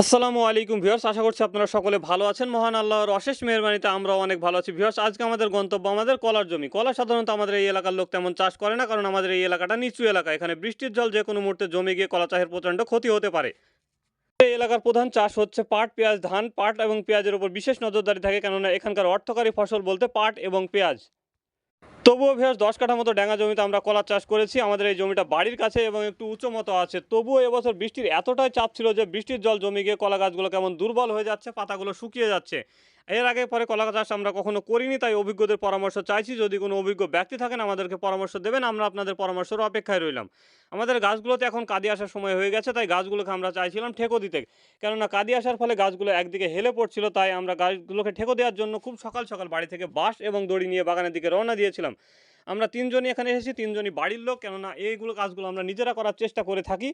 আসসালামু আলাইকুম ভিউয়ার্স, আশা করছি আপনারা সকলে ভালো আছেন। মহান আল্লাহর অশেষ মেহেরবানিতে আমরাও অনেক ভালো আছি। ভিউয়ার্স, আজকে আমাদের গন্তব্য আমাদের কলার জমি। কলা সাধারণত আমাদের এই এলাকার লোক তেমন চাষ করে না, কারণ আমাদের এই এলাকাটা নিচু এলাকা। এখানে বৃষ্টির জল যে কোনো মুহূর্তে জমে গিয়ে কলা চাষের প্রচণ্ড ক্ষতি হতে পারে। এই এলাকার প্রধান চাষ হচ্ছে পাট, পেঁয়াজ, ধান। পাট এবং পেঁয়াজের উপর বিশেষ নজরদারি থাকে, কেননা এখানকার অর্থকারী ফসল বলতে পাট এবং পেঁয়াজ। তবুও ভিউয়ার্স, 10 কাঠা মতো ড্যাঙা জমিতে আমরা কলা চাষ করেছি। আমাদের এই জমিটা বাড়ির কাছে এবং একটু উঁচু মতো আছে। তবুও এবছর বৃষ্টির এতটাই চাপ ছিল যে বৃষ্টির জল জমে গিয়ে কলা গাছগুলো কেমন দুর্বল হয়ে যাচ্ছে, পাতাগুলো শুকিয়ে যাচ্ছে। এর আগে পরে কলা চাষ আমরা কখনো করিনি, তাই অভিজ্ঞদের পরামর্শ চাইছি। যদি কোনো অভিজ্ঞ ব্যক্তি থাকেন আমাদেরকে পরামর্শ দেবেন, আমরা আপনাদের পরামর্শের অপেক্ষায় রইলাম। আমাদের গাছগুলোতে এখন কাঁদি আসার সময় হয়ে গেছে, তাই গাছগুলোকে আমরা চাইছিলাম ঠেকো দিতে, কেননা কাঁদি আসার ফলে গাছগুলো একদিকে হেলে পড়ছিল। তাই আমরা গাছগুলোকে ঠেকো দেওয়ার জন্য খুব সকাল সকাল বাড়ি থেকে বাঁশ এবং দড়ি নিয়ে বাগানের দিকে রওনা দিয়েছিলাম। আমরা তিনজনই এখানে এসেছি, তিনজনই বাড়ির লোক, কেননা এইগুলো কাজগুলো আমরা নিজেরা করার চেষ্টা করে থাকি।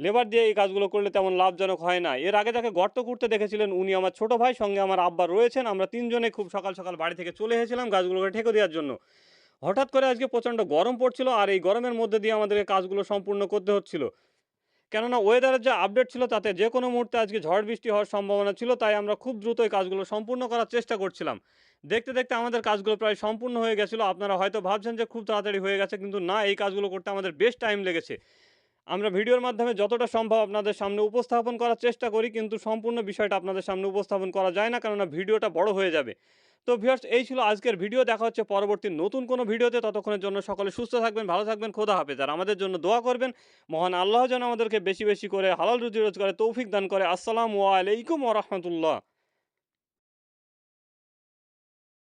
লেবার দিয়ে এই কাজগুলো করলে তেমন লাভজনক হয় না। এর আগে যাকে গর্ত করতে দেখেছিলেন উনি আমার ছোট ভাই, সঙ্গে আমার আব্বা রয়েছেন। আমরা তিনজনে খুব সকাল সকাল বাড়ি থেকে চলে এসেছিলাম গাছগুলোকে ঠেকে দেওয়ার জন্য। হঠাৎ করে আজকে প্রচণ্ড গরম পড়ছিল, আর এই গরমের মধ্যে দিয়ে আমাদেরকে কাজগুলো সম্পূর্ণ করতে হচ্ছিল, কেননা ওয়েদারের যে আপডেট ছিল তাতে যে কোনো মুহূর্তে আজকে ঝড় বৃষ্টি হওয়ার সম্ভাবনা ছিল। তাই আমরা খুব দ্রুত এই কাজগুলো সম্পূর্ণ করার চেষ্টা করছিলাম। দেখতে দেখতে আমাদের কাজগুলো প্রায় সম্পূর্ণ হয়ে গেছিলো। আপনারা হয়তো ভাবছেন যে খুব তাড়াতাড়ি হয়ে গেছে, কিন্তু না, এই কাজগুলো করতে আমাদের বেশ টাইম লেগেছে। আমরা ভিডিওর মাধ্যমে যতটা সম্ভব আপনাদের সামনে উপস্থাপন করার চেষ্টা করি, কিন্তু সম্পূর্ণ বিষয়টা আপনাদের সামনে উপস্থাপন করা যায় না, কেননা ভিডিওটা বড় হয়ে যাবে। তো ভিউয়ার্স, এই ছিল আজকের ভিডিও। দেখা হচ্ছে পরবর্তী নতুন কোনো ভিডিওতে। ততক্ষণের জন্য সকলে সুস্থ থাকবেন, ভালো থাকবেন, খোদা হাফেজ। আর আমাদের জন্য দোয়া করবেন, মহান আল্লাহ যেন আমাদেরকে বেশি বেশি করে হালাল রুজি রোজগারের তৌফিক দান করে। আসসালামু আলাইকুম ওয়া রাহমাতুল্লাহ।